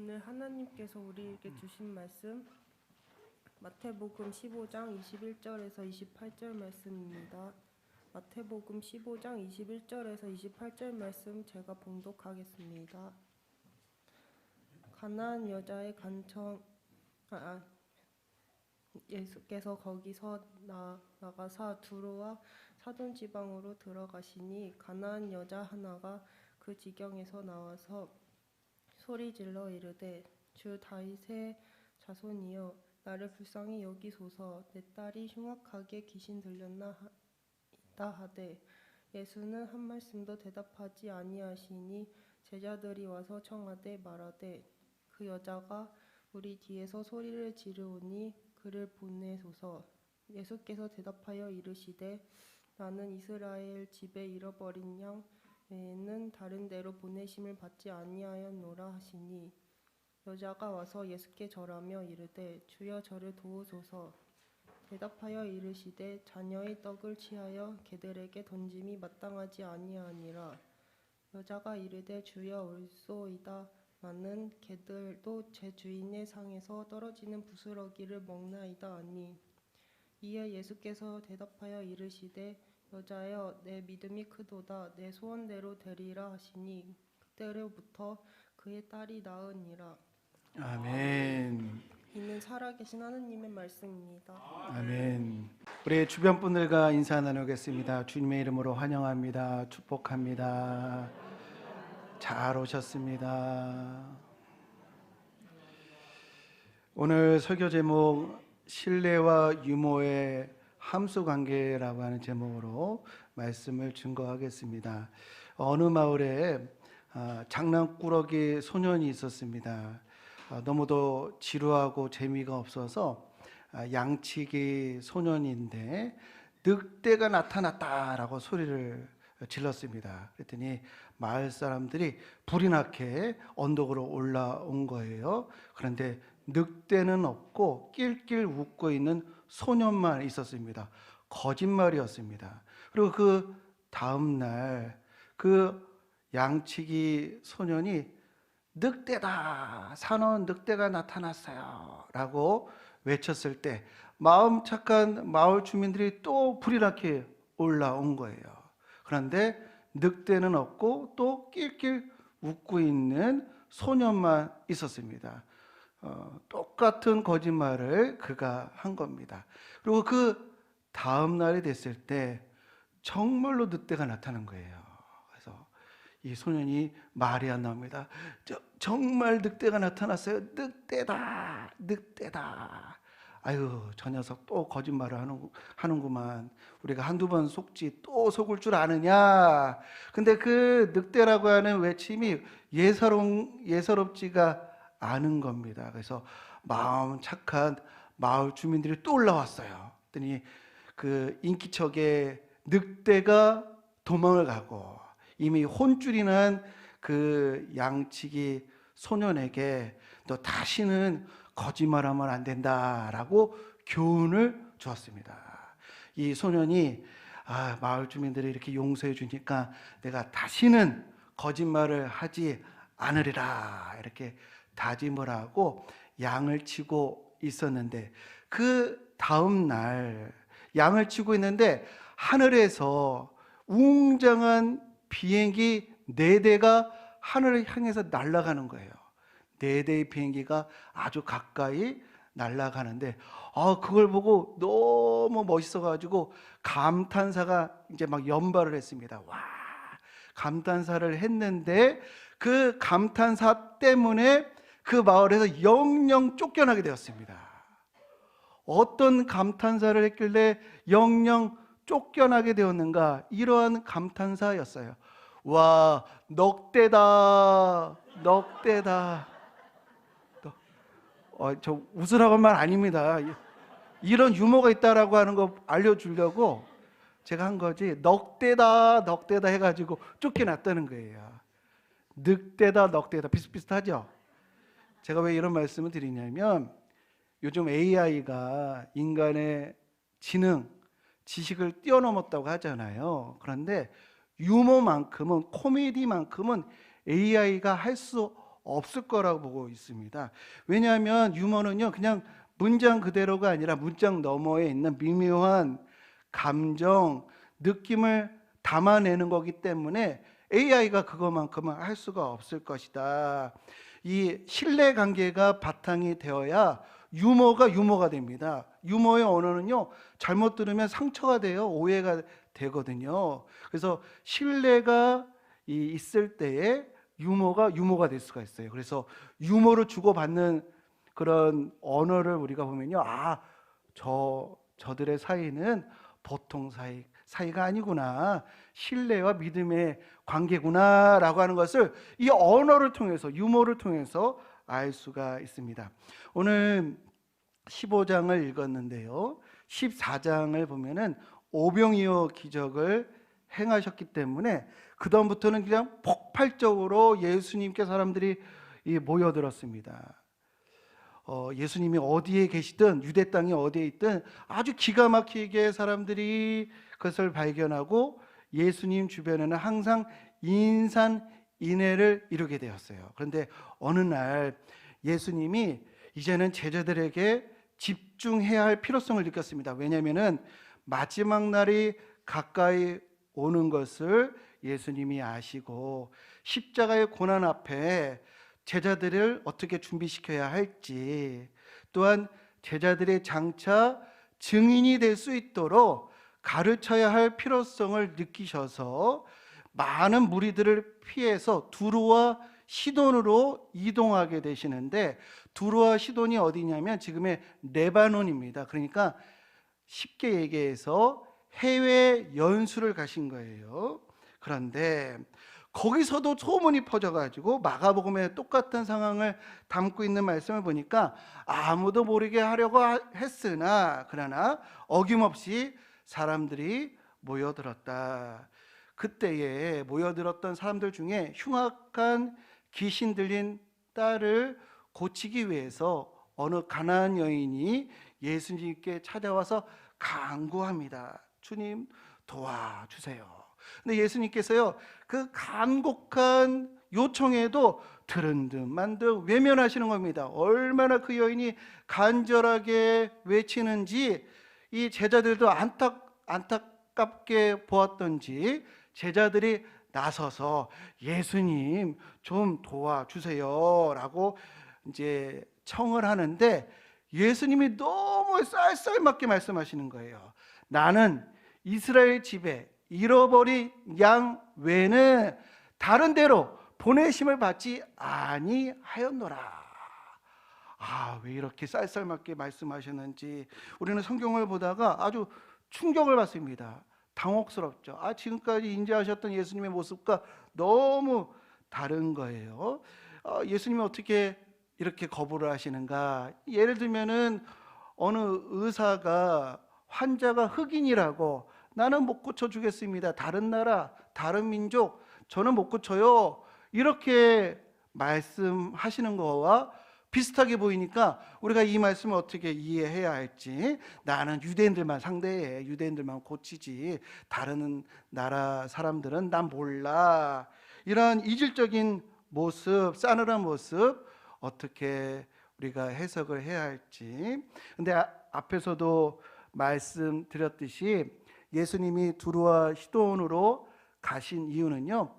오늘 하나님께서 우리에게 주신 말씀 마태복음 15장 21절에서 28절 말씀입니다. 마태복음 15장 21절에서 28절 말씀 제가 봉독하겠습니다. 가나안 여자의 예수께서 거기서 나가사 두로와 사돈 지방으로 들어가시니 가나안 여자 하나가 그 지경에서 나와서 소리질러 이르되 주 다윗의 자손이여 나를 불쌍히 여기소서. 내 딸이 흉악하게 귀신 들렸나이다 하되 예수는 한 말씀도 대답하지 아니하시니 제자들이 와서 청하되 말하되 그 여자가 우리 뒤에서 소리를 지르오니 그를 보내소서. 예수께서 대답하여 이르시되 나는 이스라엘 집에 잃어버린 양 외에는 다른 데로 보내심을 받지 아니하였노라 하시니 여자가 와서 예수께 절하며 이르되 주여 저를 도우소서. 대답하여 이르시되 자녀의 떡을 취하여 개들에게 던짐이 마땅하지 아니하니라. 여자가 이르되 주여 옳소이다. 나는 개들도 제 주인의 상에서 떨어지는 부스러기를 먹나이다 하니 이에 예수께서 대답하여 이르시되 여자여 내 믿음이 크도다. 내 소원대로 되리라 하시니 그때로부터 그의 딸이 나으니라. 아멘. 이는 살아계신 하느님의 말씀입니다. 아멘. 우리 주변 분들과 인사 나누겠습니다. 주님의 이름으로 환영합니다. 축복합니다. 잘 오셨습니다. 오늘 설교 제목 신뢰와 유모의 함수관계라고 하는 제목으로 말씀을 증거하겠습니다. 어느 마을에 장난꾸러기 소년이 있었습니다. 너무도 지루하고 재미가 없어서 양치기 소년인데 늑대가 나타났다라고 소리를 질렀습니다. 그랬더니 마을 사람들이 불이 나게 언덕으로 올라온 거예요. 그런데 늑대는 없고 낄낄 웃고 있는 소년만 있었습니다. 거짓말이었습니다. 그리고 그 다음 날 그 양치기 소년이 늑대다, 산원 늑대가 나타났어요 라고 외쳤을 때 마음 착한 마을 주민들이 또 불이 나게 올라온 거예요. 그런데 늑대는 없고 또 낄낄 웃고 있는 소년만 있었습니다. 똑같은 거짓말을 그가 한 겁니다. 그리고 그 다음 날이 됐을 때 정말로 늑대가 나타난 거예요. 그래서 이 소년이 말이 안 나옵니다. 정말 늑대가 나타났어요. 늑대다, 늑대다. 아유, 저 녀석 또 거짓말을 하는구만. 우리가 한두 번 속지 또 속을 줄 아느냐. 근데 그 늑대라고 하는 외침이 예사롭지가 않은 겁니다. 그래서 마음 착한 마을 주민들이 또 올라왔어요. 그랬더니 그 인기척에 늑대가 도망을 가고 이미 혼쭐이 난 그 양치기 소년에게 너 다시는 거짓말하면 안 된다라고 교훈을 주었습니다. 이 소년이 마을 주민들이 이렇게 용서해 주니까 내가 다시는 거짓말을 하지 않으리라 이렇게 다짐을 하고 양을 치고 있었는데 그 다음 날 양을 치고 있는데 하늘에서 웅장한 비행기 4대가 하늘을 향해서 날아가는 거예요. 4대의 비행기가 아주 가까이 날아가는데 그걸 보고 너무 멋있어가지고 감탄사가 이제 막 연발을 했습니다. 와, 감탄사를 했는데 그 감탄사 때문에 그 마을에서 영영 쫓겨나게 되었습니다. 어떤 감탄사를 했길래 영영 쫓겨나게 되었는가? 이러한 감탄사였어요. 와, 넉대다, 넉대다. 저 웃으라고 한 말 아닙니다. 이런 유머가 있다라고 하는 거 알려주려고 제가 한 거지. 넉대다, 넉대다 해가지고 쫓겨났다는 거예요. 늑대다, 넉대다 비슷비슷하죠? 제가 왜 이런 말씀을 드리냐면 요즘 AI가 인간의 지능, 지식을 뛰어넘었다고 하잖아요. 그런데 유머만큼은, 코미디만큼은 AI가 할 수 없을 거라고 보고 있습니다. 왜냐하면 유머는요, 그냥 문장 그대로가 아니라 문장 너머에 있는 미묘한 감정, 느낌을 담아내는 거기 때문에 AI가 그것만큼은 할 수가 없을 것이다. 이 신뢰관계가 바탕이 되어야 유머가 됩니다. 유머의 언어는요, 잘못 들으면 상처가 돼요. 오해가 되거든요. 그래서 신뢰가 있을 때에 유머가 될 수가 있어요. 그래서 유머를 주고받는 그런 언어를 우리가 보면요, 저들의 사이는 보통 사이가 아니구나, 신뢰와 믿음의 관계구나라고 하는 것을 이 언어를 통해서, 유머를 통해서 알 수가 있습니다. 오늘 15장을 읽었는데요, 14장을 보면은 오병이어 기적을 행하셨기 때문에 그 다음부터는 그냥 폭발적으로 예수님께 사람들이 모여들었습니다. 예수님이 어디에 계시든, 유대 땅이 어디에 있든 아주 기가 막히게 사람들이 그것을 발견하고 예수님 주변에는 항상 인산인해를 이루게 되었어요. 그런데 어느 날 예수님이 이제는 제자들에게 집중해야 할 필요성을 느꼈습니다. 왜냐하면 마지막 날이 가까이 오는 것을 예수님이 아시고 십자가의 고난 앞에 제자들을 어떻게 준비시켜야 할지, 또한 제자들의 장차 증인이 될 수 있도록 가르쳐야 할 필요성을 느끼셔서 많은 무리들을 피해서 두로와 시돈으로 이동하게 되시는데, 두로와 시돈이 어디냐면 지금의 레바논입니다. 그러니까 쉽게 얘기해서 해외 연수를 가신 거예요. 그런데 거기서도 소문이 퍼져가지고 마가복음에 똑같은 상황을 담고 있는 말씀을 보니까 아무도 모르게 하려고 했으나 그러나 어김없이 사람들이 모여들었다. 그때에 모여들었던 사람들 중에 흉악한 귀신 들린 딸을 고치기 위해서 어느 가나안 여인이 예수님께 찾아와서 간구합니다. 주님, 도와주세요. 근데 예수님께서요, 그 간곡한 요청에도 들은 듯 만 듯 외면하시는 겁니다. 얼마나 그 여인이 간절하게 외치는지 이 제자들도 안타깝게 보았던지 제자들이 나서서 예수님 좀 도와주세요 라고 이제 청을 하는데, 예수님이 너무 쌀쌀맞게 말씀하시는 거예요. 나는 이스라엘 집에 잃어버린 양 외에는 다른 데로 보내심을 받지 아니하였노라. 왜 이렇게 쌀쌀맞게 말씀하셨는지 우리는 성경을 보다가 아주 충격을 받습니다. 당혹스럽죠. 지금까지 인지하셨던 예수님의 모습과 너무 다른 거예요. 예수님이 어떻게 이렇게 거부를 하시는가? 예를 들면은 어느 의사가 환자가 흑인이라고 나는 못 고쳐주겠습니다. 다른 나라, 다른 민족, 저는 못 고쳐요. 이렇게 말씀하시는 거와 비슷하게 보이니까 우리가 이 말씀을 어떻게 이해해야 할지, 나는 유대인들만 상대해, 유대인들만 고치지 다른 나라 사람들은 난 몰라, 이런 이질적인 모습, 싸늘한 모습 어떻게 우리가 해석을 해야 할지. 근데 앞에서도 말씀드렸듯이 예수님이 두로와 시돈으로 가신 이유는요,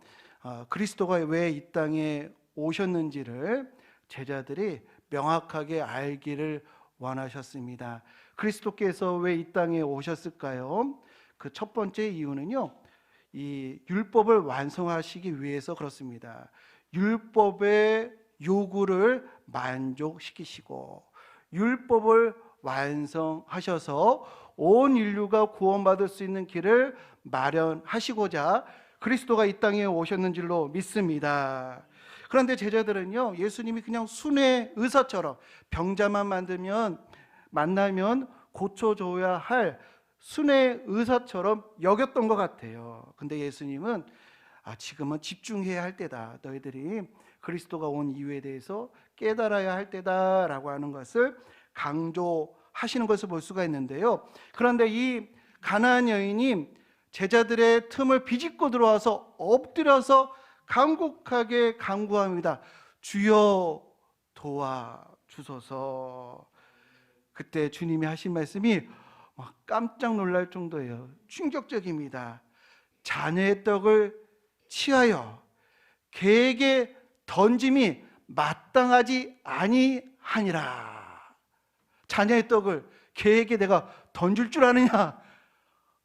그리스도가 왜 이 땅에 오셨는지를 제자들이 명확하게 알기를 원하셨습니다. 그리스도께서 왜 이 땅에 오셨을까요? 그 첫 번째 이유는요, 이 율법을 완성하시기 위해서 그렇습니다. 율법의 요구를 만족시키시고 율법을 완성하셔서 온 인류가 구원받을 수 있는 길을 마련하시고자 그리스도가 이 땅에 오셨는 줄로 믿습니다. 그런데 제자들은요, 예수님이 그냥 순회 의사처럼 병자만 만나면 고쳐줘야 할 순회 의사처럼 여겼던 것 같아요. 근데 예수님은 지금은 집중해야 할 때다. 너희들이 그리스도가 온 이유에 대해서 깨달아야 할 때다라고 하는 것을 강조하시는 것을 볼 수가 있는데요. 그런데 이 가나안 여인이 제자들의 틈을 비집고 들어와서 엎드려서 간곡하게 간구합니다. 주여 도와주소서. 그때 주님이 하신 말씀이 막 깜짝 놀랄 정도예요. 충격적입니다. 자녀의 떡을 취하여 개에게 던짐이 마땅하지 아니하니라. 자녀의 떡을 개에게 내가 던질 줄 아느냐,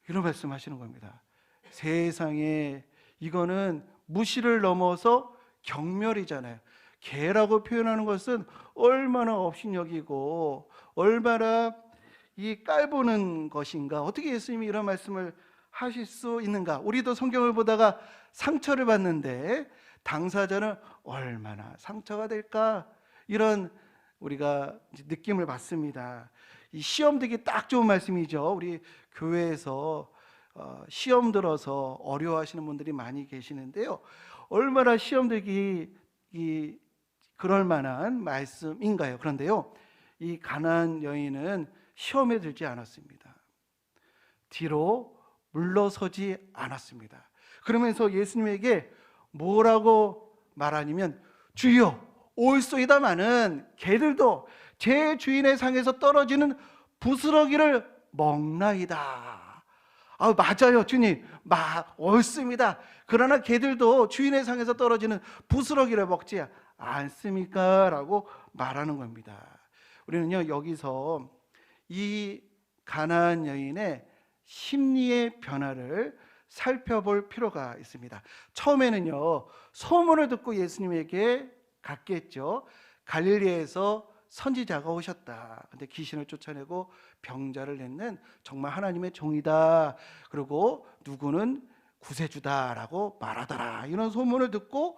이런 말씀하시는 겁니다. 세상에 이거는 무시를 넘어서 경멸이잖아요. 개라고 표현하는 것은 얼마나 업신여기고 얼마나 이 깔보는 것인가. 어떻게 예수님이 이런 말씀을 하실 수 있는가. 우리도 성경을 보다가 상처를 받는데 당사자는 얼마나 상처가 될까, 이런 우리가 느낌을 받습니다. 이 시험 들기 딱 좋은 말씀이죠. 우리 교회에서 시험 들어서 어려워하시는 분들이 많이 계시는데요. 얼마나 시험 들기 그럴 만한 말씀인가요? 그런데요, 이 가나안 여인은 시험에 들지 않았습니다. 뒤로 물러서지 않았습니다. 그러면서 예수님에게 뭐라고 말하냐면, 주여 올소이다마는 개들도 제 주인의 상에서 떨어지는 부스러기를 먹나이다. 맞아요 주님, 옳습니다. 그러나 개들도 주인의 상에서 떨어지는 부스러기를 먹지 않습니까? 라고 말하는 겁니다. 우리는요, 여기서 이 가나안 여인의 심리의 변화를 살펴볼 필요가 있습니다. 처음에는요, 소문을 듣고 예수님에게 갔겠죠. 갈릴리에서 선지자가 오셨다. 근데 귀신을 쫓아내고 병자를 냈는 정말 하나님의 종이다. 그리고 누구는 구세주다라고 말하더라. 이런 소문을 듣고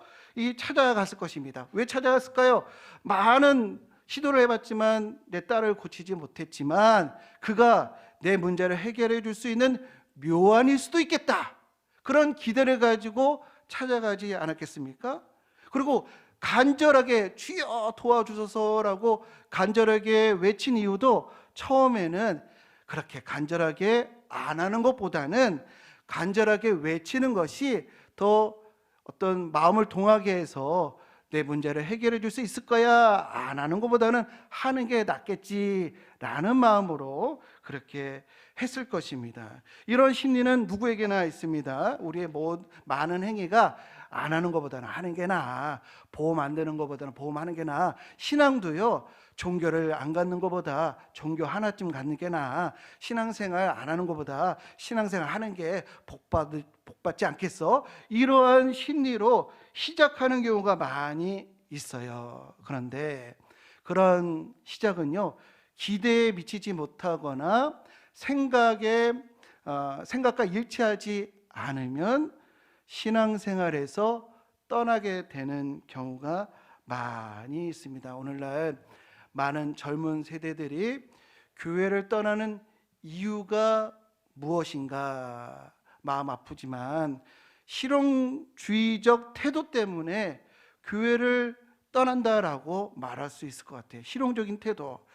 찾아갔을 것입니다. 왜 찾아갔을까요? 많은 시도를 해봤지만 내 딸을 고치지 못했지만 그가 내 문제를 해결해 줄 수 있는 묘안일 수도 있겠다. 그런 기대를 가지고 찾아가지 않았겠습니까? 그리고 간절하게 주여 도와주소서라고 간절하게 외친 이유도 처음에는 그렇게 간절하게 안 하는 것보다는 간절하게 외치는 것이 더 어떤 마음을 동하게 해서 내 문제를 해결해 줄 수 있을 거야, 안 하는 것보다는 하는 게 낫겠지라는 마음으로 그렇게 했을 것입니다. 이런 심리는 누구에게나 있습니다. 우리의 많은 행위가 안 하는 것보다는 하는 게 나아. 보험 안 되는 것보다는 보험하는 게 나아. 신앙도요, 종교를 안 갖는 것보다 종교 하나쯤 갖는 게 나아. 신앙생활 안 하는 것보다 신앙생활 하는 게 복받지 않겠어? 이러한 심리로 시작하는 경우가 많이 있어요. 그런데 그런 시작은요, 기대에 미치지 못하거나 생각과 일치하지 않으면 신앙생활에서 떠나게 되는 경우가 많이 있습니다. 오늘날 많은 젊은 세대들이 교회를 떠나는 이유가 무엇인가 마음 아프지만 실용주의적 태도 때문에 교회를 떠난다라고 말할 수 있을 것 같아요. 실용적인 태도.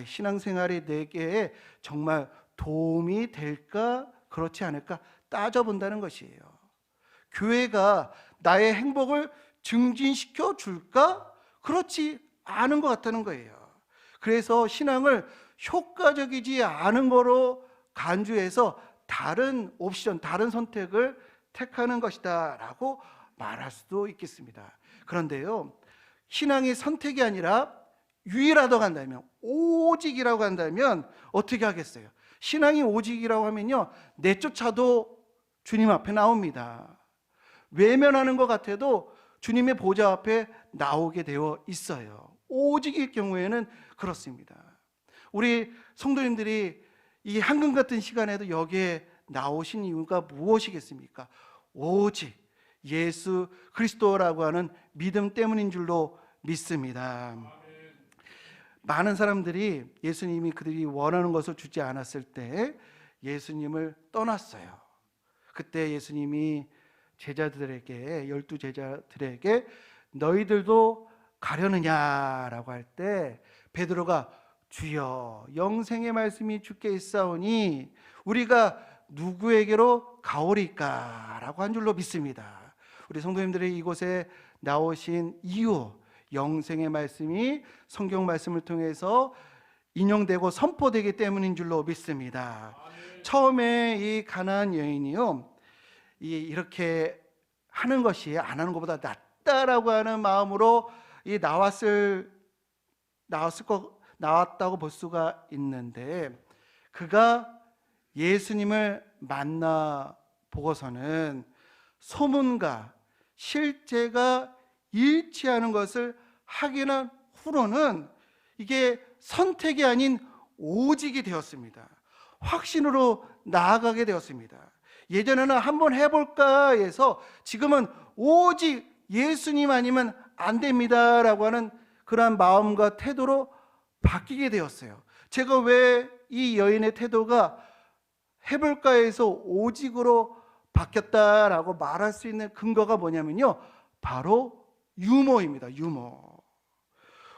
신앙생활이 내게 정말 도움이 될까 그렇지 않을까 따져본다는 것이에요. 교회가 나의 행복을 증진시켜 줄까? 그렇지 않은 것 같다는 거예요. 그래서 신앙을 효과적이지 않은 거로 간주해서 다른 옵션, 다른 선택을 택하는 것이다 라고 말할 수도 있겠습니다. 그런데요, 신앙이 선택이 아니라 유일하다고 한다면, 오직이라고 한다면 어떻게 하겠어요? 신앙이 오직이라고 하면요, 내쫓아도 주님 앞에 나옵니다. 외면하는 것 같아도 주님의 보좌 앞에 나오게 되어 있어요. 오직일 경우에는 그렇습니다. 우리 성도님들이 이 한금 같은 시간에도 여기에 나오신 이유가 무엇이겠습니까? 오직 예수 그리스도라고 하는 믿음 때문인 줄로 믿습니다. 많은 사람들이 예수님이 그들이 원하는 것을 주지 않았을 때 예수님을 떠났어요. 그때 예수님이 제자들에게, 12 제자들에게 너희들도 가려느냐라고 할 때 베드로가 주여 영생의 말씀이 주께 있사오니 우리가 누구에게로 가오리까 라고 한 줄로 믿습니다. 우리 성도님들이 이곳에 나오신 이유, 영생의 말씀이 성경 말씀을 통해서 인용되고 선포되기 때문인 줄로 믿습니다. 처음에 이 가나안 여인이요, 이렇게 하는 것이 안 하는 것보다 낫다라고 하는 마음으로 나왔다고 볼 수가 있는데, 그가 예수님을 만나 보고서는 소문과 실제가 일치하는 것을 확인한 후로는 이게 선택이 아닌 오직이 되었습니다. 확신으로 나아가게 되었습니다. 예전에는 한번 해볼까 해서 지금은 오직 예수님 아니면 안 됩니다라고 하는 그러한 마음과 태도로 바뀌게 되었어요. 제가 왜 이 여인의 태도가 해볼까 해서 오직으로 바뀌었다라고 말할 수 있는 근거가 뭐냐면요, 바로 유모입니다. 유모.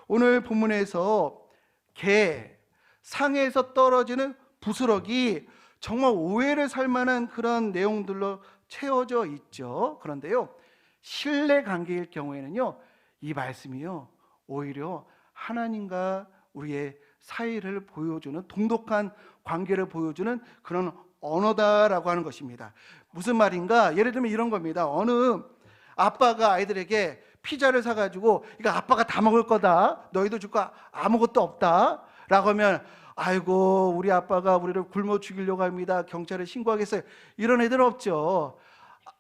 오늘 본문에서 개, 상에서 떨어지는 부스러기, 정말 오해를 살 만한 그런 내용들로 채워져 있죠. 그런데요, 신뢰 관계일 경우에는요, 이 말씀이요, 오히려 하나님과 우리의 사이를 보여주는, 동독한 관계를 보여주는 그런 언어다라고 하는 것입니다. 무슨 말인가? 예를 들면 이런 겁니다. 어느 아빠가 아이들에게 피자를 사가지고 이거 아빠가 다 먹을 거다, 너희도 줄 거 아무것도 없다 라고 하면, 아이고 우리 아빠가 우리를 굶어 죽이려고 합니다, 경찰에 신고하겠어요, 이런 애들 없죠.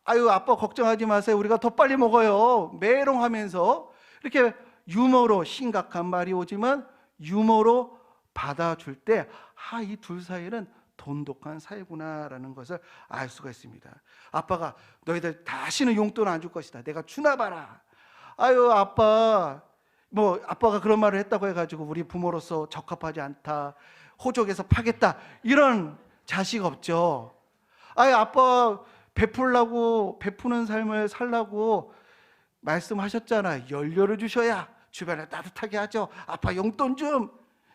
아유 아빠 걱정하지 마세요, 우리가 더 빨리 먹어요, 메롱하면서 이렇게 유머로, 심각한 말이 오지만 유머로 받아줄 때, 이 둘 사이는 돈독한 사이구나라는 것을 알 수가 있습니다. 아빠가 너희들 다시는 용돈 안 줄 것이다, 내가 주나 봐라. 아유 아빠, 아빠가 그런 말을 했다고 해가지고 우리 부모로서 적합하지 않다, 호적에서 파겠다, 이런 자식 없죠. 아유 아빠 베풀라고, 베푸는 삶을 살라고 말씀하셨잖아, 연료를 주셔야 주변에 따뜻하게 하죠, 아빠 용돈 좀,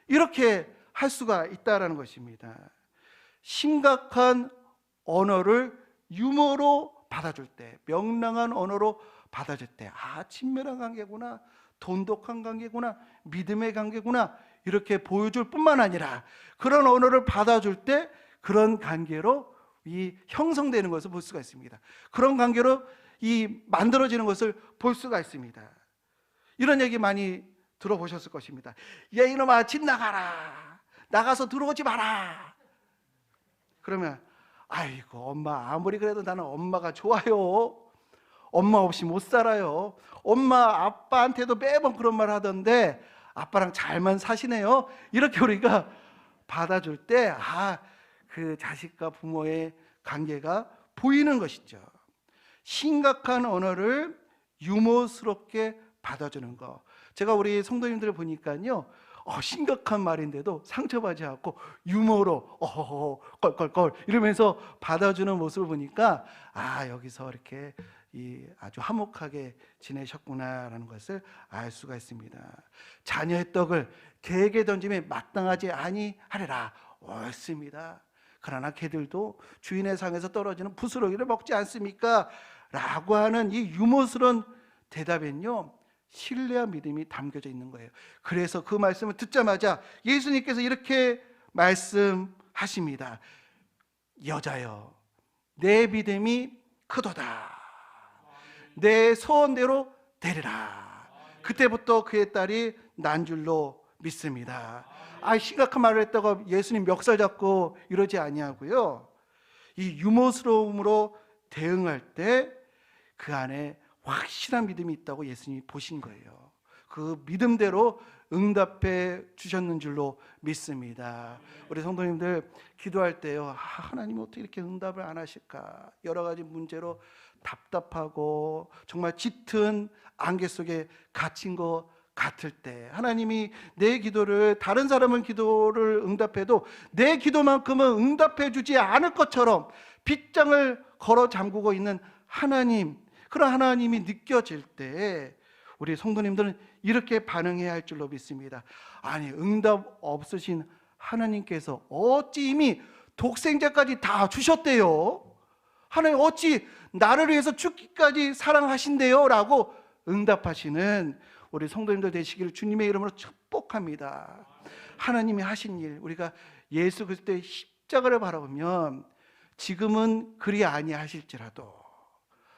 이렇게 할 수가 있다라는 것입니다. 심각한 언어를 유머로 받아줄 때, 명랑한 언어로 받아줄 때, 친밀한 관계구나, 돈독한 관계구나, 믿음의 관계구나, 이렇게 보여줄 뿐만 아니라 그런 언어를 받아줄 때 그런 관계로 형성되는 것을 볼 수가 있습니다. 그런 관계로 만들어지는 것을 볼 수가 있습니다. 이런 얘기 많이 들어보셨을 것입니다. 야 이놈아, 집 나가라, 나가서 들어오지 마라. 그러면 아이고 엄마, 아무리 그래도 나는 엄마가 좋아요, 엄마 없이 못 살아요, 엄마 아빠한테도 매번 그런 말 하던데 아빠랑 잘만 사시네요, 이렇게 우리가 받아줄 때 그 자식과 부모의 관계가 보이는 것이죠. 심각한 언어를 유머스럽게 받아주는 거. 제가 우리 성도님들 보니까요, 심각한 말인데도 상처받지 않고 유머로 껄껄껄 이러면서 받아주는 모습을 보니까 여기서 이렇게 아주 화목하게 지내셨구나라는 것을 알 수가 있습니다. 자녀의 떡을 개에게 던짐에 마땅하지 아니하리라, 옳습니다. 그러나 개들도 주인의 상에서 떨어지는 부스러기를 먹지 않습니까? 라고 하는 이 유머스러운 대답엔요, 신뢰와 믿음이 담겨져 있는 거예요. 그래서 그 말씀을 듣자마자 예수님께서 이렇게 말씀하십니다. 여자여, 내 믿음이 크도다, 내 소원대로 되리라. 그때부터 그의 딸이 난 줄로 믿습니다. 심각한 말을 했다고 예수님 멱살 잡고 이러지 아니하고요, 이 유머스러움으로 대응할 때 그 안에 확실한 믿음이 있다고 예수님이 보신 거예요. 그 믿음대로 응답해 주셨는 줄로 믿습니다. 우리 성도님들 기도할 때요, 하나님 어떻게 이렇게 응답을 안 하실까, 여러 가지 문제로 답답하고 정말 짙은 안개 속에 갇힌 것 같을 때, 하나님이 내 기도를, 다른 사람은 기도를 응답해도 내 기도만큼은 응답해 주지 않을 것처럼 빗장을 걸어 잠그고 있는 하나님, 그런 하나님이 느껴질 때 우리 성도님들은 이렇게 반응해야 할 줄로 믿습니다. 응답 없으신 하나님께서 어찌 이미 독생자까지 다 주셨대요, 하나님 어찌 나를 위해서 죽기까지 사랑하신대요 라고 응답하시는 우리 성도님들 되시기를 주님의 이름으로 축복합니다. 하나님이 하신 일, 우리가 예수 그리스도의 십자가를 바라보면 지금은 그리 아니하실지라도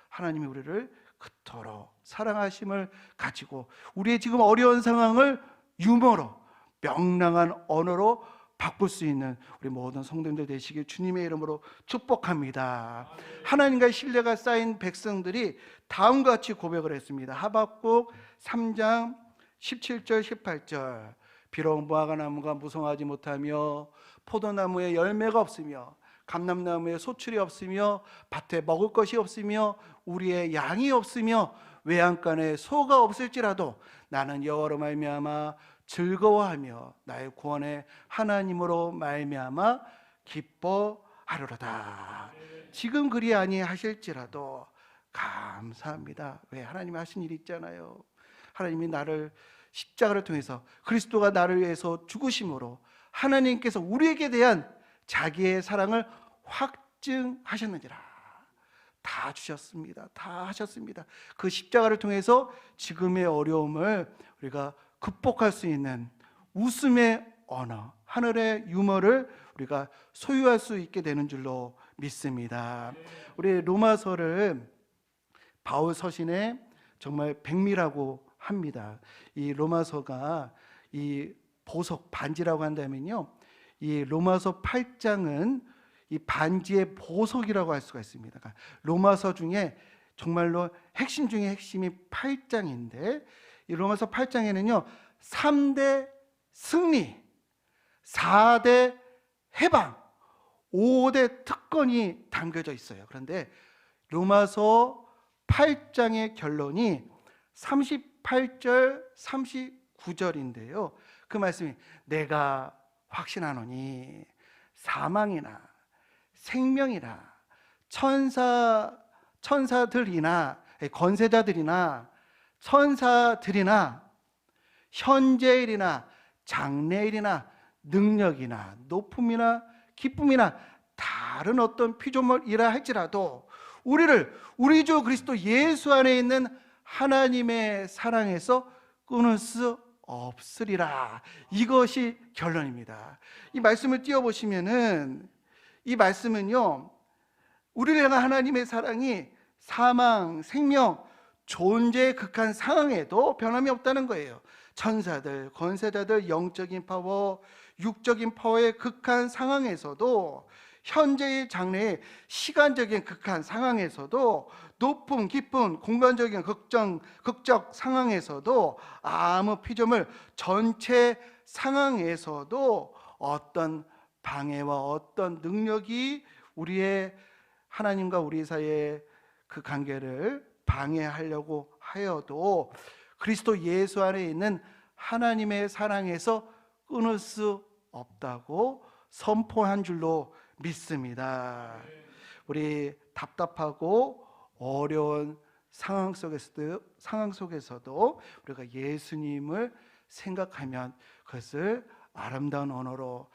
하나님이 우리를 그토록 사랑하심을 가지고 우리의 지금 어려운 상황을 유머로, 명랑한 언어로 바꿀 수 있는 우리 모든 성도님들 되시길 주님의 이름으로 축복합니다. 하나님과의 신뢰가 쌓인 백성들이 다음과 같이 고백을 했습니다. 하박국 3장 17절 18절 비록 무화과 나무가 무성하지 못하며 포도나무에 열매가 없으며 감람나무에 소출이 없으며 밭에 먹을 것이 없으며 우리의 양이 없으며 외양간에 소가 없을지라도 나는 여호와로 말미암아 즐거워하며 나의 구원의 하나님으로 말미암아 기뻐하리로다. 지금 그리 아니하실지라도 감사합니다. 왜? 하나님이 하신 일이 있잖아요. 하나님이 나를 십자가를 통해서 그리스도가 나를 위해서 죽으심으로 하나님께서 우리에게 대한 자기의 사랑을 확증하셨는지라. 다 주셨습니다. 다 하셨습니다. 그 십자가를 통해서 지금의 어려움을 우리가 극복할 수 있는 웃음의 언어, 하늘의 유머를 우리가 소유할 수 있게 되는 줄로 믿습니다. 우리 로마서를 바울 서신에 정말 백미라고 합니다. 이 로마서가 이 보석 반지라고 한다면요, 이 로마서 8장은 이 반지의 보석이라고 할 수가 있습니다. 그러니까 로마서 중에 정말로 핵심 중에 핵심이 8장인데 이 로마서 8장에는요 3대 승리, 4대 해방, 5대 특권이 담겨져 있어요. 그런데 로마서 8장의 결론이 38절 39절인데요 그 말씀이 내가 확신하노니 사망이나 생명이나 천사들이나 권세자들이나 천사들이나 현재일이나 장래일이나 능력이나 높음이나 기쁨이나 다른 어떤 피조물이라 할지라도 우리를 우리 주 그리스도 예수 안에 있는 하나님의 사랑에서 끊을 수 없으리라. 이것이 결론입니다. 이 말씀을 띄워보시면은 이 말씀은요 우리를 향한 하나님의 사랑이 사망, 생명, 존재의 극한 상황에도 변함이 없다는 거예요. 천사들, 권세자들, 영적인 파워, 육적인 파워의 극한 상황에서도 현재의 장래의 시간적인 극한 상황에서도 높음, 깊은 공간적인 극적 상황에서도 아무 피조물 전체 상황에서도 어떤 방해와 어떤 능력이 우리의 하나님과 우리 사이의 그 관계를 방해하려고 하여도 그리스도 예수 안에 있는 하나님의 사랑에서 끊을 수 없다고 선포한 줄로 믿습니다. 우리 답답하고 어려운 상황 속에서도 우리가 예수님을 생각하면 그것을 아름다운 언어로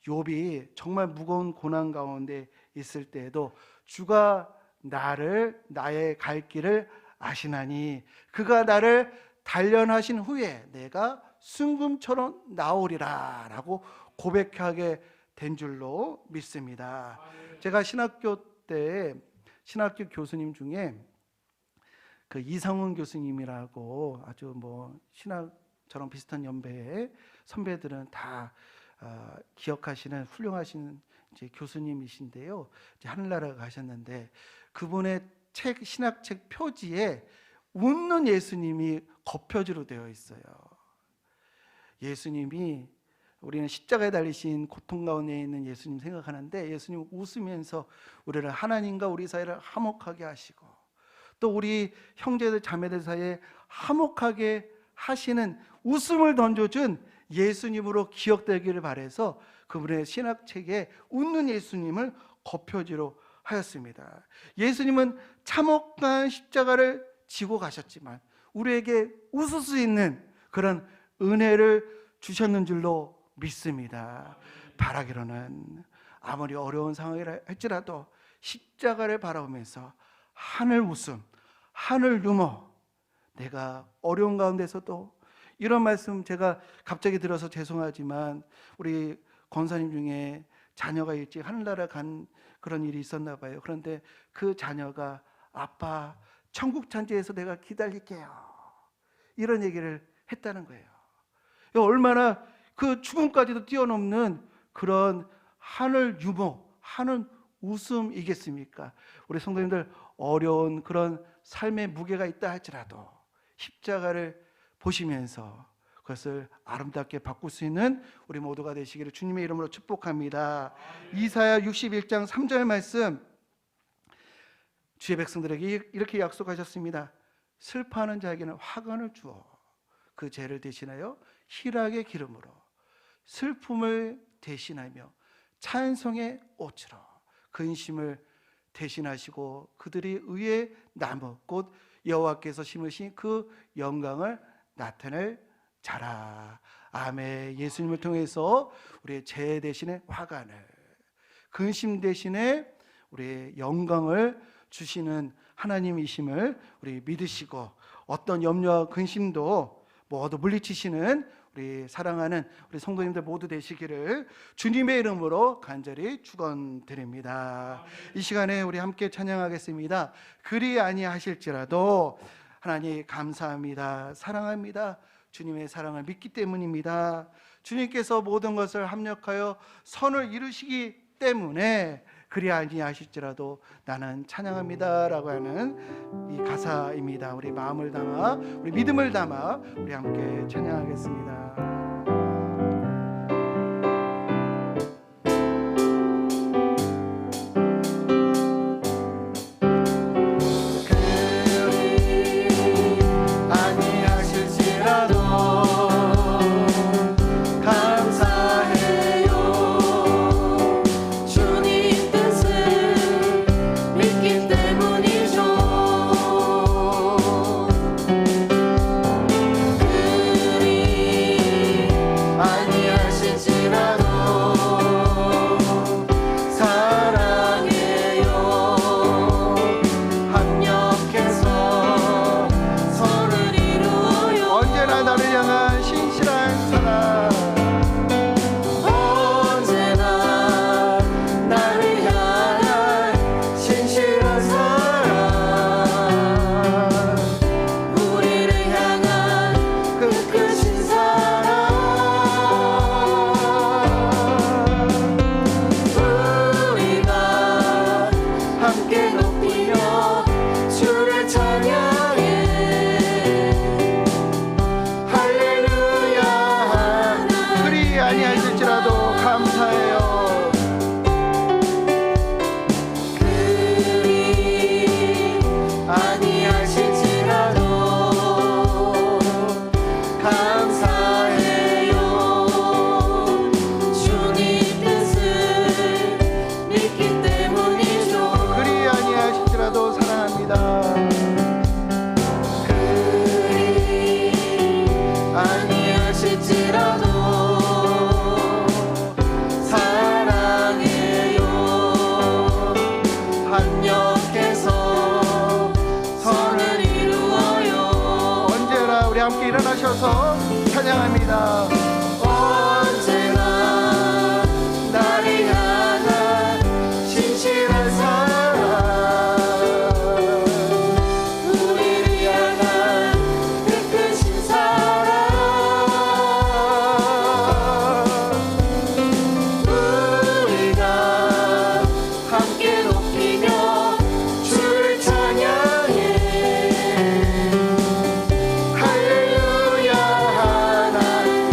욥이 정말 무거운 고난 가운데 있을 때에도 주가 나의 갈 길을 아시나니 그가 나를 단련하신 후에 내가 순금처럼 나오리라 라고 고백하게 된 줄로 믿습니다. 제가 신학교 때 신학교 교수님 중에 그 이상훈 교수님이라고 아주 뭐 신학처럼 비슷한 연배의 선배들은 다 기억하시는 훌륭하신 이제 교수님이신데요. 이제 하늘나라 가셨는데 그분의 신학책 표지에 웃는 예수님이 겉표지로 되어 있어요. 예수님이 우리는 십자가에 달리신 고통 가운데 있는 예수님 생각하는데 예수님 웃으면서 우리를 하나님과 우리 사이를 화목하게 하시고 또 우리 형제들 자매들 사이에 화목하게 하시는 웃음을 던져준 예수님으로 기억되기를 바라서 그분의 신학책에 웃는 예수님을 겉표지로 하였습니다. 예수님은 참혹한 십자가를 지고 가셨지만 우리에게 웃을 수 있는 그런 은혜를 주셨는 줄로 믿습니다. 바라기로는 아무리 어려운 상황이라 할지라도 십자가를 바라보면서 하늘 웃음, 하늘 유머, 내가 어려운 가운데서도 이런 말씀 제가 갑자기 들어서 죄송하지만 우리 권사님 중에 자녀가 일찍 하늘나라 간 그런 일이 있었나 봐요. 그런데 그 자녀가 아빠 천국 잔치에서 내가 기다릴게요 이런 얘기를 했다는 거예요. 얼마나 그 죽음까지도 뛰어넘는 그런 하늘 유모, 하늘 웃음이겠습니까? 우리 성도님들 어려운 그런 삶의 무게가 있다 할지라도 십자가를 보시면서 그것을 아름답게 바꿀 수 있는 우리 모두가 되시기를 주님의 이름으로 축복합니다. 이사야 61장 3절 말씀, 주의 백성들에게 이렇게 약속하셨습니다. 슬퍼하는 자에게는 화관을 주어 그 죄를 대신하여 희락의 기름으로 슬픔을 대신하며 찬송의 옷으로 근심을 대신하시고 그들이 의의 나무 곧 여호와께서 심으신 그 영광을 나타낼 자라. 아멘. 예수님을 통해서 우리의 죄 대신에 화관을, 근심 대신에 우리의 영광을 주시는 하나님이심을 우리 믿으시고 어떤 염려와 근심도 모두 물리치시는 우리 사랑하는 우리 성도님들 모두 되시기를 주님의 이름으로 간절히 축원드립니다. 이 시간에 우리 함께 찬양하겠습니다. 그리 아니하실지라도 하나님 감사합니다. 사랑합니다. 주님의 사랑을 믿기 때문입니다. 주님께서 모든 것을 합력하여 선을 이루시기 때문에 그리 아니하실지라도 나는 찬양합니다 라고 하는 이 가사입니다. 우리 마음을 담아, 우리 믿음을 담아 우리 함께 찬양하겠습니다. 일어나셔서 찬양합니다. 언제나 나를 향한 신실한 사랑, 우리를 향한 그 크신 사랑, 우리가 함께 높이며 주를 찬양해.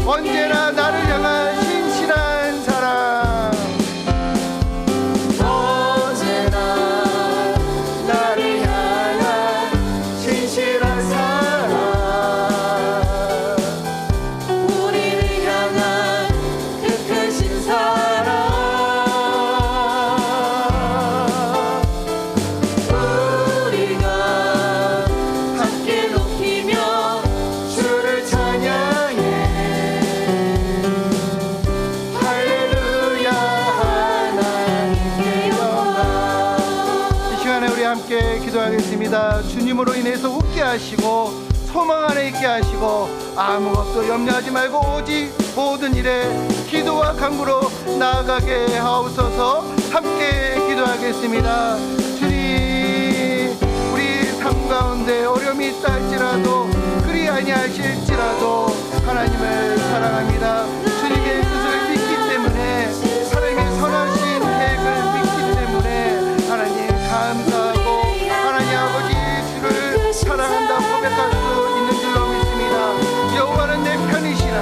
언제나 나를 향한 신실한 사랑, 언제나 나를 향한 신실한 사랑, 우리를 향한 그 크신 사랑, 우리가 함께 높이며 주를 찬양해. 함께 기도하겠습니다. 주님으로 인해서 웃게 하시고 소망 안에 있게 하시고 아무것도 염려하지 말고 오직 모든 일에 기도와 간구로 나아가게 하옵소서. 함께 기도하겠습니다. 주님, 우리 삶 가운데 어려움이 있다 할지라도 그리 아니하실지라도 하나님을 사랑합니다. 주님의 뜻을 믿기 때문에, 하나님의 선하신 계획을 믿기 때문에 하나님 감사하고 하나님 아버지 주를 사랑한다 고백할 수 있는 줄로 믿습니다. 여호와는 내 편이시라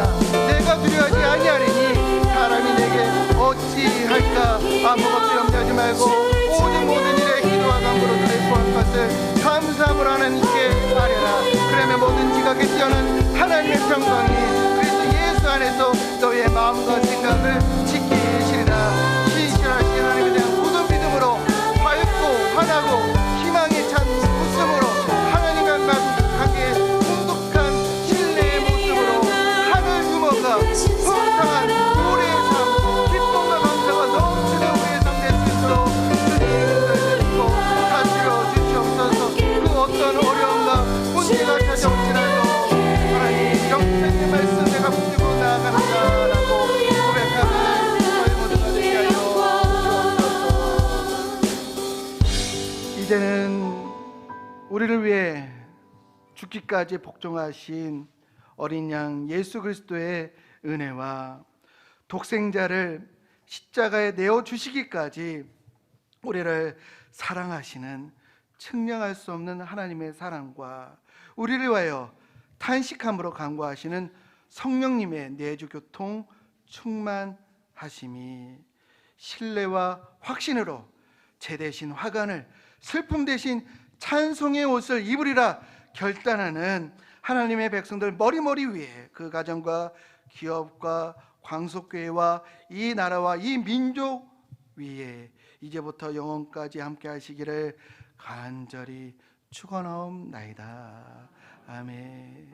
내가 두려워하지 아니하리니 사람이 내게 어찌할까. 아무것도 염려하지 말고 오직 모든 일에 기도와 간구로 너의 구한 것을 감사함으로 하나님께 아뢰라. 그러면 모든 지각에 뛰어난 하나님의 평강이 그리스도 예수 안에서 너의 마음과 생각을 지키시리라. 신실하신 하나님에 대한 굳은 믿음으로 밝고 환하고 희망에 찬 웃음으로 하나님과 만족하게 풍족한 신뢰의 모습으로 하늘 유머가 풍성한 우리의 삶, 기쁨과 감사가 넘치는 우리의 삶 될 수 있도록 주님 인도해주시고 다스려 주시옵소서. 그 어떤 어려움과 문제가 찾아올지라도 하나님 영생의 말씀 내가 붙들고 나아간다 라고 고백하는 저희 모두가 되게 하여 주옵소서. 이제는 우리를 위해 죽기까지 복종하신 어린 양 예수 그리스도의 은혜와 독생자를 십자가에 내어주시기까지 우리를 사랑하시는 측량할 수 없는 하나님의 사랑과 우리를 위하여 탄식함으로 간구하시는 성령님의 내주 교통 충만하심이 신뢰와 확신으로 죄 대신 화관을, 슬픔 대신 찬송의 옷을 입으리라 결단하는 하나님의 백성들 머리머리 위에, 그 가정과 기업과 광속교회와 이 나라와 이 민족 위에 이제부터 영원까지 함께 하시기를 간절히 축원하옵나이다. 아멘.